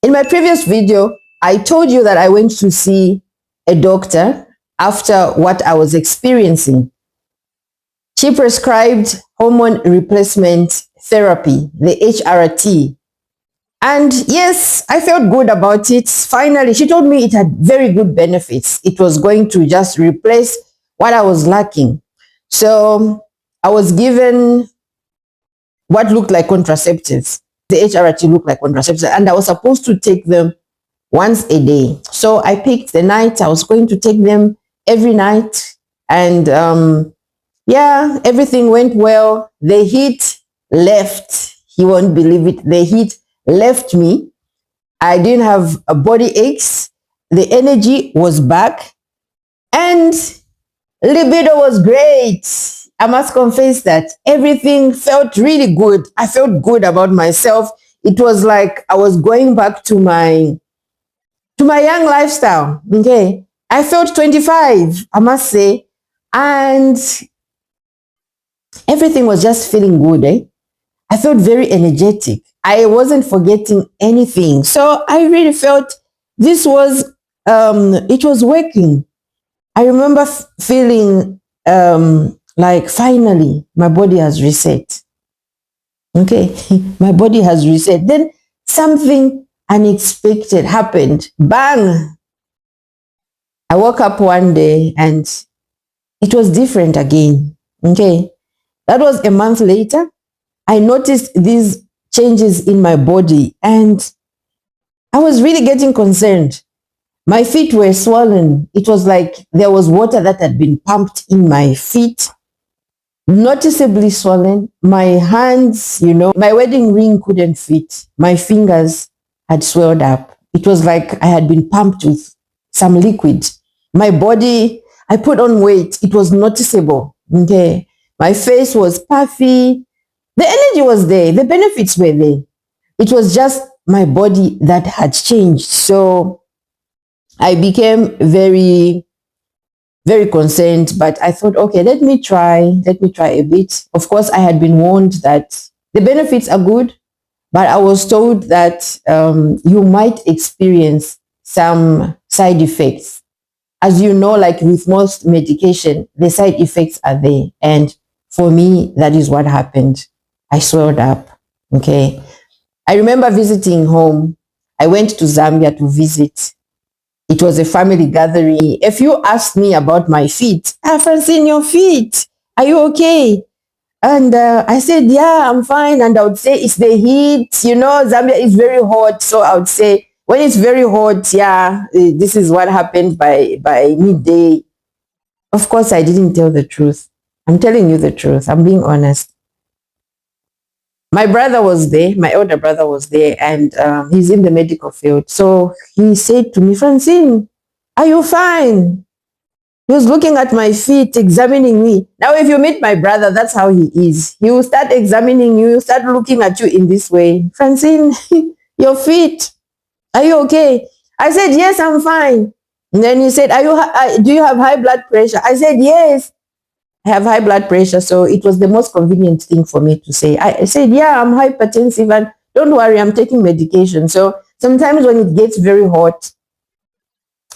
In my previous video, I told you that I went to see a doctor after what I was experiencing. She prescribed hormone replacement therapy, the HRT. And yes, I felt good about it. Finally, she told me it had very good benefits. It was going to just replace what I was lacking. So I was given what looked like contraceptives. The HRT looked like contraceptives, and I was supposed to take them once a day. So I picked the night. I was going to take them every night. And yeah, everything went well. The heat left. You won't believe it. The heat left me. I didn't have a body aches. The energy was back. And libido was great. I must confess that everything felt really good. I felt good about myself. It was like I was going back to my young lifestyle. Okay. I felt 25, I must say. And everything was just feeling good. I felt very energetic. I wasn't forgetting anything. So I really felt this was, it was working. I remember feeling like finally my body has reset. Okay, my body has reset. Then something unexpected happened. Bang! I woke up one day and it was different again. Okay, that was a month later. I noticed these changes in my body and I was really getting concerned. My feet were swollen. It was like there was water that had been pumped in my feet, noticeably swollen. My hands, my wedding ring couldn't fit. My fingers had swelled up. It was like I had been pumped with some liquid. My body, I put on weight. It was noticeable. Okay. My face was puffy. The energy was there. The benefits were there. It was just my body that had changed. So I became very, very concerned, but I thought, okay, let me try a bit. Of course, I had been warned that the benefits are good, but I was told that you might experience some side effects. As you know, like with most medication, the side effects are there. And for me, that is what happened. I swelled up. Okay. I remember visiting home. I went to Zambia to visit. It was a family gathering. If you asked me about my feet, Francine, your feet, are you okay? And I said, yeah, I'm fine. And I would say, it's the heat. Zambia is very hot. So I would say, when it's very hot, yeah, this is what happened by midday. Of course, I didn't tell the truth. I'm telling you the truth. I'm being honest. My brother was there. My older brother was there, and he's in the medical field. So he said to me, Francine, are you fine? He was looking at my feet, examining me. Now, if you meet my brother, that's how he is. He will start examining you, start looking at you in this way. Francine, your feet, are you okay? I said, yes, I'm fine. And then he said, do you have high blood pressure? I said, yes, I have high blood pressure. So it was the most convenient thing for me to say. I said, yeah, I'm hypertensive and don't worry, I'm taking medication. So sometimes when it gets very hot,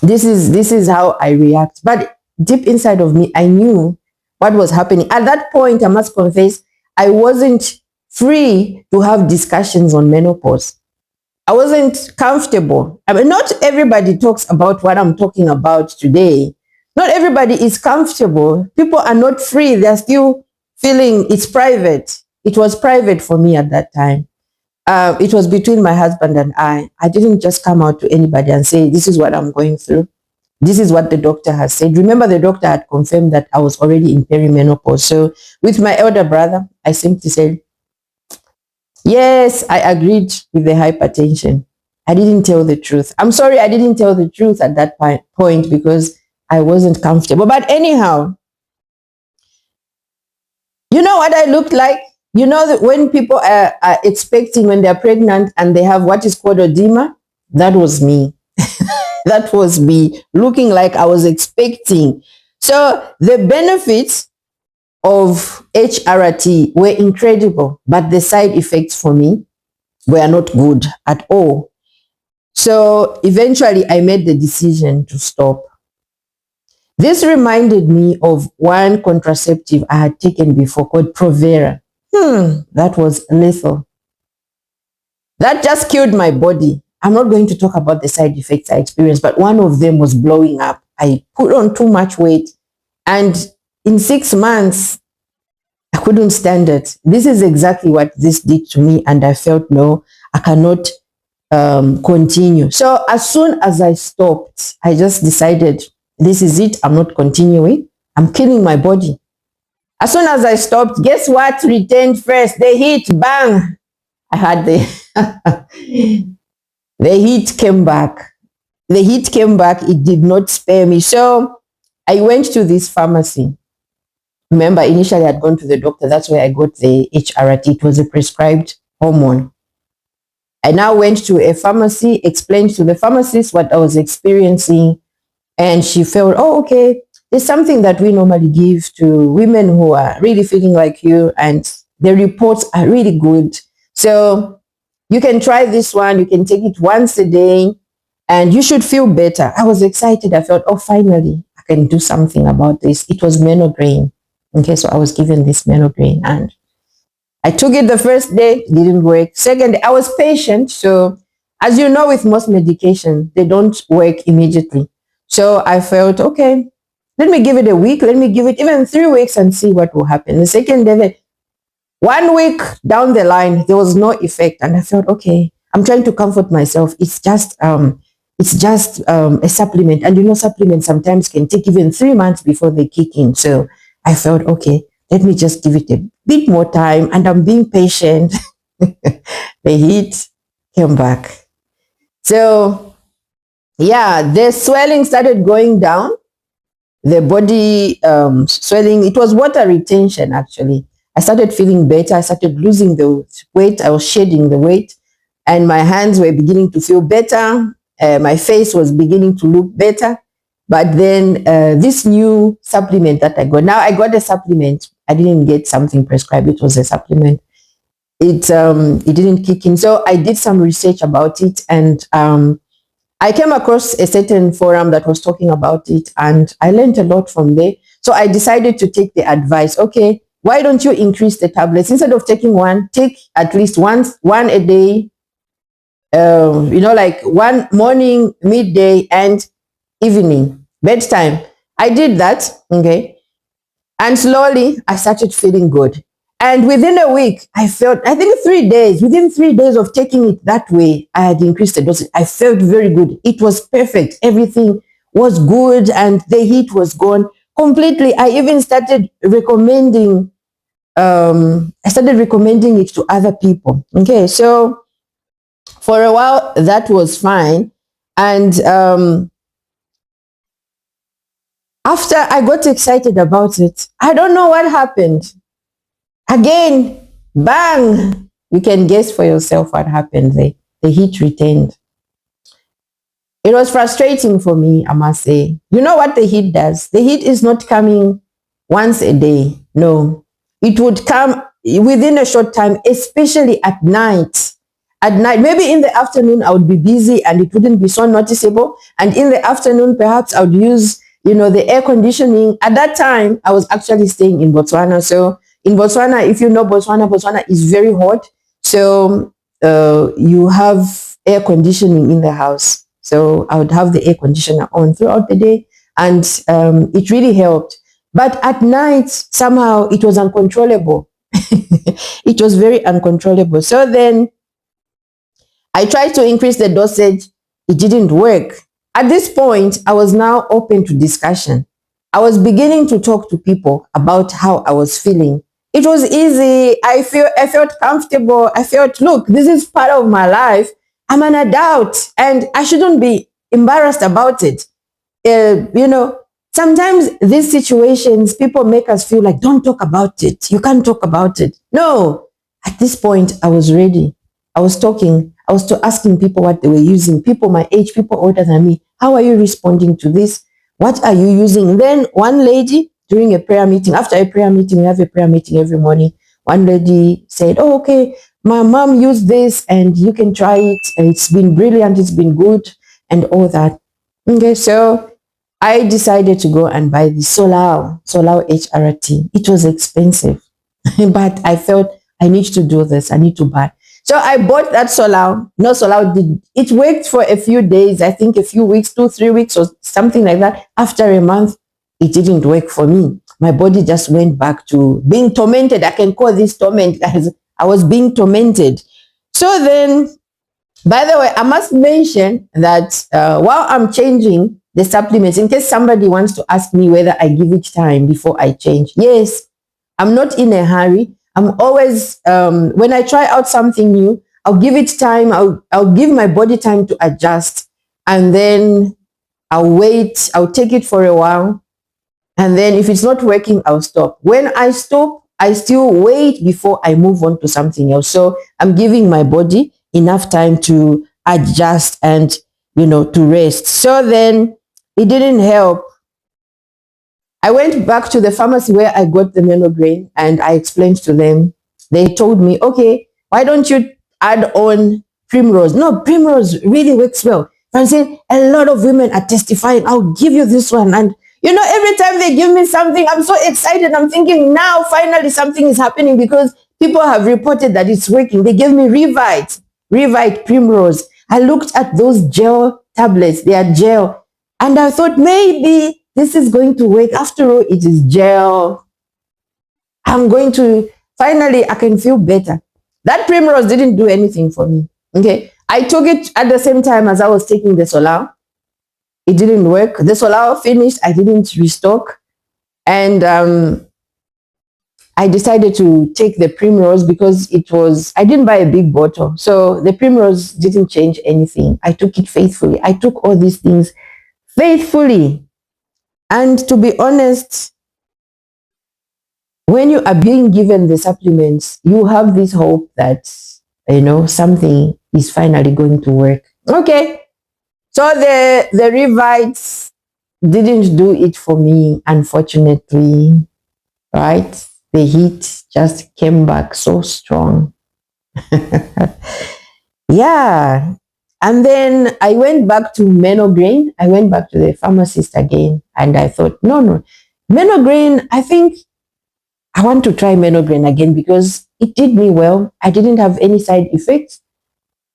this is how I react. But deep inside of me, I knew what was happening. At that point, I must confess, I wasn't free to have discussions on menopause. I wasn't comfortable. I mean, not everybody talks about what I'm talking about today. Not everybody is comfortable. People are not free. They're still feeling it's private. It was private for me at that time. It was between my husband and I. I didn't just come out to anybody and say, this is what I'm going through. This is what the doctor has said. Remember, the doctor had confirmed that I was already in perimenopause. So with my elder brother, I simply said, yes, I agreed with the hypertension. I didn't tell the truth. I'm sorry I didn't tell the truth at that point because I wasn't comfortable. But anyhow, you know what I looked like? You know that when people are expecting, when they're pregnant and they have what is called edema? That was me. That was me looking like I was expecting. So the benefits of HRT were incredible, but the side effects for me were not good at all. So eventually I made the decision to stop. This reminded me of one contraceptive I had taken before called Provera. That was lethal. That just killed my body. I'm not going to talk about the side effects I experienced, but one of them was blowing up. I put on too much weight, and in 6 months, I couldn't stand it. This is exactly what this did to me, and I felt, no, I cannot continue. So as soon as I stopped, I just decided, this is it. I'm not continuing. I'm killing my body. As soon as I stopped, guess what returned first? The heat, bang! I had the the heat came back. The heat came back. It did not spare me. So I went to this pharmacy. Remember, initially I'd gone to the doctor. That's where I got the HRT. It was a prescribed hormone. I now went to a pharmacy, explained to the pharmacist what I was experiencing, and she felt, oh, okay, there's something that we normally give to women who are really feeling like you, and the reports are really good. So you can try this one. You can take it once a day, and you should feel better. I was excited. I felt, oh, finally, I can do something about this. It was Menograine. Okay, so I was given this Menograine, and I took it the first day, it didn't work. Second day, I was patient. So as you know, with most medication, they don't work immediately. So I felt, okay, let me give it a week. Let me give it even 3 weeks and see what will happen. The second day, 1 week down the line, there was no effect. And I felt, okay, I'm trying to comfort myself. It's just a supplement. And you know, supplements sometimes can take even 3 months before they kick in. So I felt, okay, let me just give it a bit more time, and I'm being patient. The heat came back. So yeah, the swelling started going down. The body swelling, it was water retention actually. I started feeling better. I started losing the weight. I was shedding the weight, and my hands were beginning to feel better. My face was beginning to look better. But then this new supplement that I got, now I got a supplement. I didn't get something prescribed. It was a supplement. It didn't kick in. So I did some research about it, and I came across a certain forum that was talking about it, and I learned a lot from there. So I decided to take the advice. Okay, why don't you increase the tablets? Instead of taking one, take at least one a day, like one morning, midday, and evening, bedtime. I did that, okay? And slowly I started feeling good. And within a week, I think 3 days, within 3 days of taking it that way, I had increased the dosage. I felt very good. It was perfect. Everything was good, and the heat was gone completely. I even started recommending, it to other people. Okay, so for a while, that was fine. And after I got excited about it, I don't know what happened. Again, bang! You can guess for yourself what happened there. The heat returned. It was frustrating for me, I must say. You know what the heat does? The heat is not coming once a day. No. It would come within a short time, especially at night. At night, maybe in the afternoon, I would be busy and it wouldn't be so noticeable. And in the afternoon, perhaps I would use, the air conditioning. At that time, I was actually staying in Botswana. So in Botswana, if you know Botswana is very hot. So you have air conditioning in the house. So I would have the air conditioner on throughout the day, and it really helped. But at night, somehow it was uncontrollable. It was very uncontrollable. So then I tried to increase the dosage. It didn't work. At this point, I was now open to discussion. I was beginning to talk to people about how I was feeling. It was easy. I felt comfortable. I felt, look, this is part of my life. I'm an adult and I shouldn't be embarrassed about it. Sometimes these situations, people make us feel like, don't talk about it. You can't talk about it. No, at this point, I was ready. I was talking. I was asking people what they were using. People my age, people older than me. How are you responding to this? What are you using? Then one lady during a prayer meeting, after a prayer meeting, we have a prayer meeting every morning. One lady said, oh, okay, my mom used this and you can try it. It's been brilliant. It's been good and all that. Okay, so I decided to go and buy the Solal HRT. It was expensive, but I felt I need to do this. I need to buy. So I bought that Solal. No, Solal did. It worked for a few days, I think a few weeks, 2, 3 weeks or something like that. After a month, it didn't work for me. My body just went back to being tormented. I can call this torment as I was being tormented. So then, by the way, I must mention that while I'm changing the supplements, in case somebody wants to ask me whether I give it time before I change, yes, I'm not in a hurry. I'm always, when I try out something new, I'll give it time. I'll give my body time to adjust. And then I'll wait. I'll take it for a while. And then if it's not working, I'll stop. When I stop, I still wait before I move on to something else. So I'm giving my body enough time to adjust and, to rest. So then it didn't help. I went back to the pharmacy where I got the Menograine and I explained to them. They told me, okay, why don't you add on Primrose? No, Primrose really works well. I'm saying a lot of women are testifying, I'll give you this one. And every time they give me something, I'm so excited. I'm thinking now finally something is happening because people have reported that it's working. They gave me Revite Primrose. I looked at those gel tablets, they are gel. And I thought maybe this is going to work. After all, it is gel. Finally, I can feel better. That Primrose didn't do anything for me. Okay. I took it at the same time as I was taking the Solal. It didn't work. The Solal finished. I didn't restock. And I decided to take the Primrose because I didn't buy a big bottle. So the Primrose didn't change anything. I took it faithfully. I took all these things faithfully. And to be honest, when you are being given the supplements, you have this hope that, something is finally going to work. Okay. So the Revites didn't do it for me, unfortunately, right? The heat just came back so strong. Yeah. And then I went back to Menograine. I went back to the pharmacist again and I thought, no, Menograine, I think I want to try Menograine again because it did me well. I didn't have any side effects.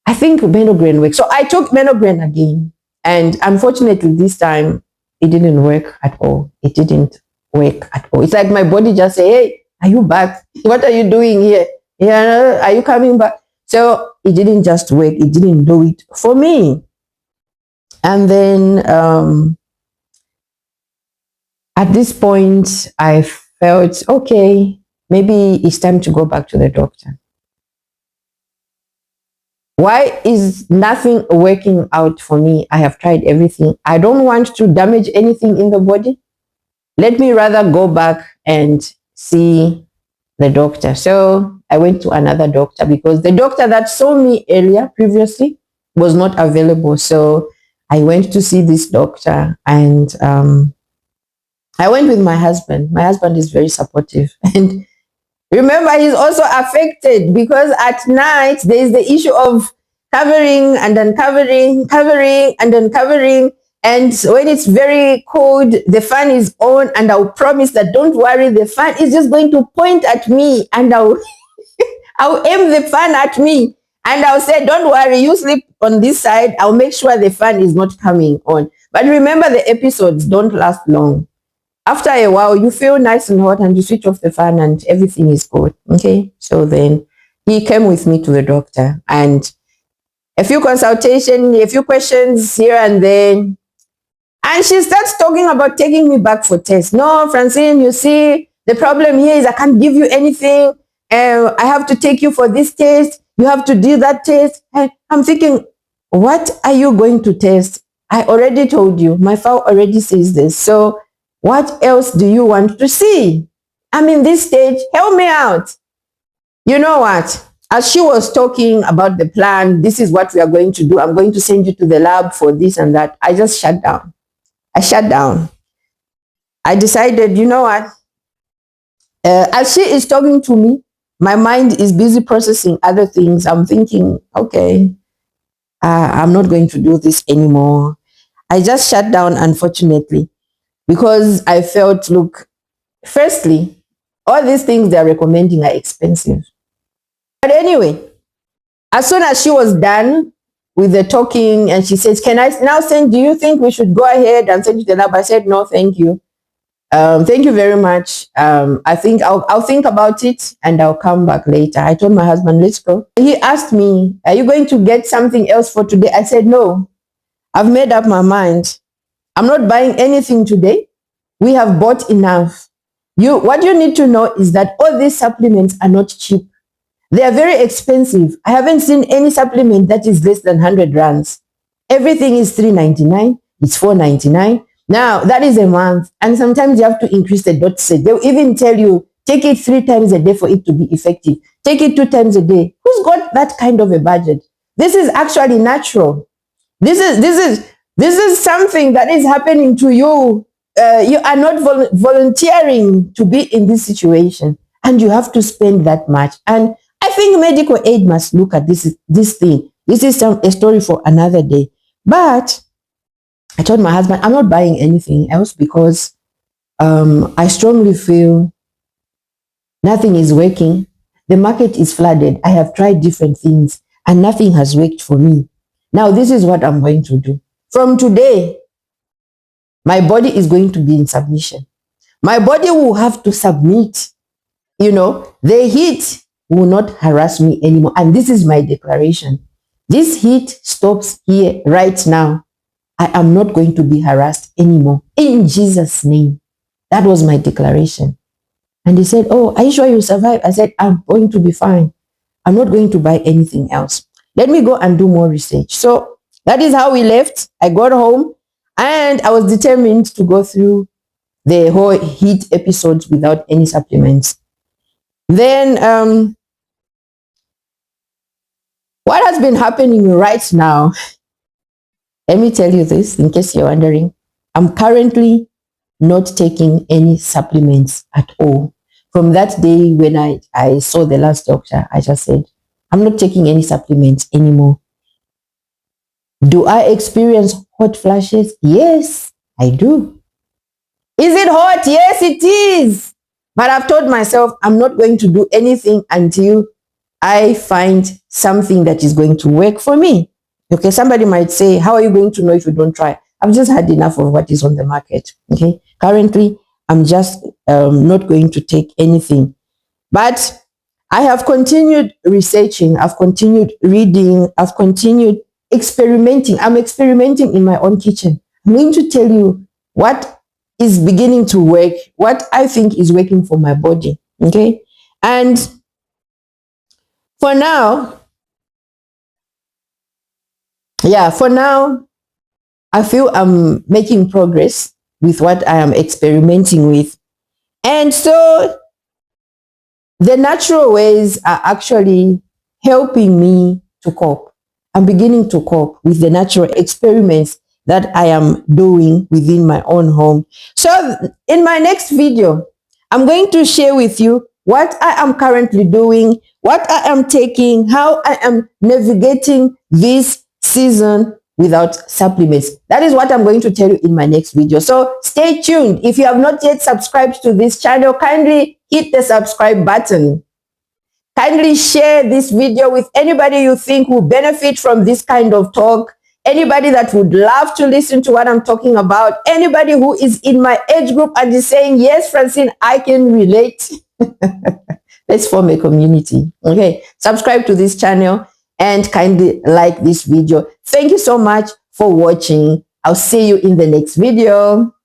I think Menograine works. So I took Menograine again. And unfortunately, this time, it didn't work at all. It didn't work at all. It's like my body just say, hey, are you back? What are you doing here? Yeah, are you coming back? So it didn't just work. It didn't do it for me. And then at this point, I felt, okay, maybe it's time to go back to the doctor. Why is nothing working out for me? I have tried everything. I don't want to damage anything in the body. Let me rather go back and see the doctor. So I went to another doctor because the doctor that saw me earlier previously was not available. So I went to see this doctor and I went with my husband. My husband is very supportive. And remember, he's also affected because at night there is the issue of covering and uncovering, covering and uncovering. And when it's very cold, the fan is on, and I'll promise that don't worry, the fan is just going to point at me, and I'll aim the fan at me, and I'll say, don't worry, you sleep on this side. I'll make sure the fan is not coming on. But remember, the episodes don't last long. After a while, you feel nice and hot and you switch off the fan and everything is good. Okay. So then he came with me to the doctor and a few consultations, a few questions here and then. And she starts talking about taking me back for tests. No, Francine, you see, the problem here is I can't give you anything. I have to take you for this test. You have to do that test. And I'm thinking, what are you going to test? I already told you. My file already says this. So what else do you want to see? I'm in this stage. Help me out. You know what? As she was talking about the plan, this is what we are going to do. I'm going to send you to the lab for this and that. I just shut down. I shut down. I decided, you know what? As she is talking to me, my mind is busy processing other things. I'm thinking, okay, I'm not going to do this anymore. I just shut down, unfortunately, because I felt, look, firstly, all these things they're recommending are expensive. But anyway, as soon as she was done with the talking and she says, can I now send, do you think we should go ahead and send you the lab? I said, no, thank you. Thank you very much. I think I'll think about it and I'll come back later. I told my husband, let's go. He asked me, are you going to get something else for today? I said, no, I've made up my mind. I'm not buying anything today. We have bought enough. What you need to know is that all these supplements are not cheap. They are very expensive. I haven't seen any supplement that is less than 100 rands. Everything is $3.99. It's $4.99. Now, that is a month. And sometimes you have to increase the dosage. They'll even tell you, take it 3 times a day for it to be effective. Take it 2 times a day. Who's got that kind of a budget? This is actually natural. This is something that is happening to you. You are not volunteering to be in this situation, and you have to spend that much. And I think medical aid must look at this thing. This is a story for another day. But I told my husband, I'm not buying anything else because I strongly feel nothing is working. The market is flooded. I have tried different things and nothing has worked for me. Now, this is what I'm going to do. From today, my body is going to be in submission. My body will have to submit. The heat will not harass me anymore. And this is my declaration. This heat stops here right now. I am not going to be harassed anymore. In Jesus' name. That was my declaration. And he said, oh, are you sure you'll survive? I said, I'm going to be fine. I'm not going to buy anything else. Let me go and do more research. So that is how we left. I got home and I was determined to go through the whole heat episodes without any supplements. Then what has been happening right now, let me tell you this in case you're wondering. I'm currently not taking any supplements at all. From that day when I saw the last doctor, I just said, I'm not taking any supplements anymore. Do I experience hot flashes? Yes, I do. Is it hot? Yes, it is. But I've told myself I'm not going to do anything until I find something that is going to work for me. Okay, somebody might say, how are you going to know if you don't try? I've just had enough of what is on the market. Okay, currently, I'm just not going to take anything. But I have continued researching, I've continued reading, I've continued experimenting. I'm experimenting in my own kitchen. I'm going to tell you what is beginning to work, what I think is working for my body. Okay, and for now, I feel I'm making progress with what I am experimenting with. And so the natural ways are actually helping me to cope. I'm beginning to cope with the natural experiments that I am doing within my own home. So in my next video, I'm going to share with you what I am currently doing, what I am taking, how I am navigating this season without supplements. That is what I'm going to tell you in my next video. So stay tuned. If you have not yet subscribed to this channel, kindly hit the subscribe button. Kindly share this video with anybody you think will benefit from this kind of talk. Anybody that would love to listen to what I'm talking about. Anybody who is in my age group and is saying, yes, Francine, I can relate. Let's form a community. Okay, subscribe to this channel and kindly like this video. Thank you so much for watching. I'll see you in the next video.